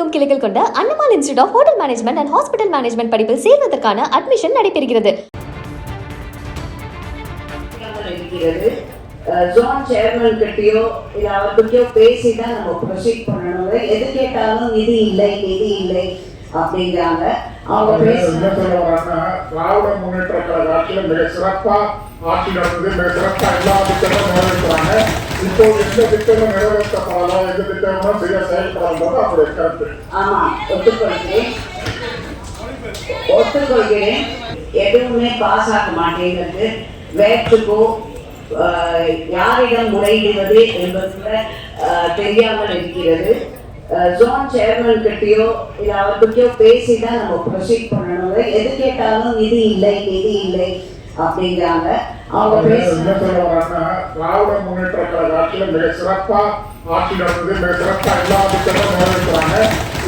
தமிழகமெங்கும் கிளைகள் கொண்ட அண்ணமால் institute of hotel management and hospital management படிப்பில் சேர்வதற்கான அட்மிஷன் நடைபெறுகிறது. ஜோன் சேர்மன் கிட்டயோ இல்ல அவர்கிட்டயோ பேசி தான் நம்ம ப்ரொசீட் பண்ணணும். எது கேட்டாலும் நிதி இல்லை அப்படிங்கிறாங்க. அவங்க திராவிட முன்னேற்ற கழக ஆட்சியில் மிக சிறப்பா ஆட்சி நடந்தது, மிக சிறப்பா எல்லா திட்டங்களும் நிறைவேற்றுறாங்க. இப்போ எந்த திட்டமும் நிறைவேற்றப்படலாம், எந்த திட்டமும் சரியா செயல்படாது அவருடைய கருத்து. ஆமா, ஒத்துக்கொள்கிறேன். எதுவுமே பாஸ் ஆக மாட்டேங்கிறது. வேற்றுக்கோ யாரிடம் முறையிடுவது என்பது கூட தெரியாமல் இருக்கிறது. ஜோன் சேர்மன் கிட்டயோ இல்ல அவர்கிட்டயோ பேசி தான் நம்ம ப்ரொசீட் பண்ணணும். எது கேட்டாலும் நிதி இல்லை அப்படிங்கிறாங்க. அவங்க திராவிட முன்னேற்ற கழக ஆட்சியில் மிக சிறப்பா ஆட்சி நடந்தது, மிக சிறப்பா எல்லா திட்டமும் நிறைவேற்றுறாங்க.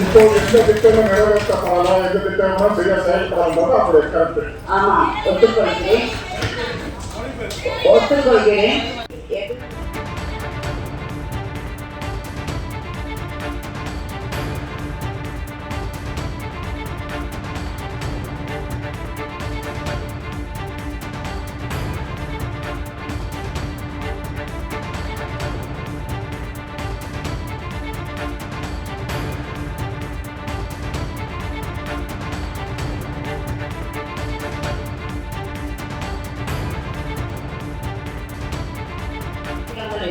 இப்போ எந்த திட்டமும் நிறைவேற்றப்படலாம், எந்த திட்டமும் சரியா செயல்படாது அவருடைய கருத்து. ஆமா, ஒத்துக்கொள்கிறேன்.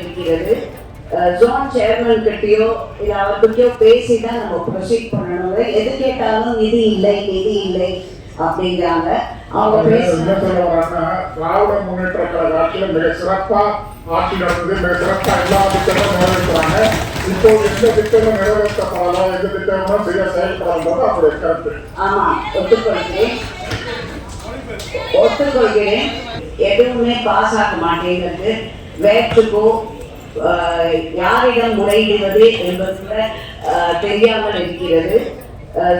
இருக்கிறது. ஜோன் சேர்மன் கிட்டயோ இல்ல அவர்கிட்டயோ பேசி தான் நம்ம ப்ரொசீட் பண்ணணும். எது கேட்டாலும் நிதி இல்லை அப்படிங்கிறாங்க. அவங்க திராவிட முன்னேற்ற கழக ஆட்சியில் மிக சிறப்பா ஆட்சி நடந்தது, மிக சிறப்பா எல்லா திட்டமும் நிறைவேற்றுறாங்க. இப்போ எந்த திட்டமும் நிறைவேற்றப்படலாம், எந்த திட்டமும் சரியா செயல்படாது அவருடைய கருத்து. ஆமா, ஒத்துக்கொள்கிறேன். எதுவுமே பாஸ் ஆக மாட்டேங்கிறது. வேற்றுக்கோ யாரிடம் முறையிடுவது என்பது கூட தெரியாமல் இருக்கிறது.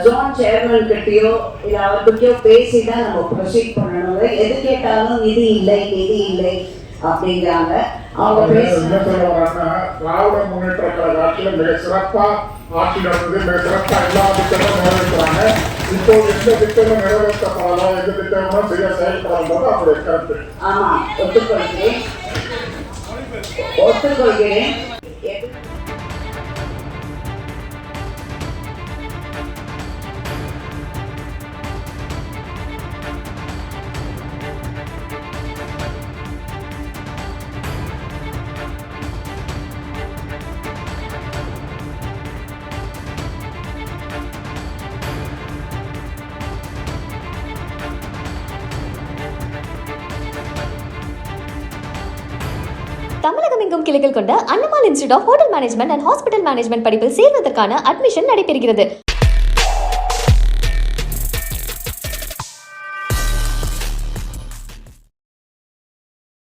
ஜோன் சேர்மன் கிட்டயோ இல்ல அவர்கிட்டயோ பேசி தான் நம்ம ப்ரொசீட் பண்ணணும். எது கேட்டாலும் நிதி இல்லை அப்படிங்கிறாங்க. அவங்க திராவிட முன்னேற்ற கழக ஆட்சியில் மிக சிறப்பா ஆட்சி நடந்தது, மிக சிறப்பா எல்லா திட்டமும் நிறைவேற்றுறாங்க. இப்போ எந்த திட்டமும் நிறைவேற்றப்படலாம், எந்த திட்டமும் சரியா செயல்படாது அவருடைய கருத்து. ஆமா, ஒத்துக்கொள்கிறேன். தமிழகமெங்கும் கிளைகள் கொண்ட அண்ணமால் institute of hotel management and hospital management படிப்பில் சேர்வதற்கான அட்மிஷன் நடைபெறுகிறது.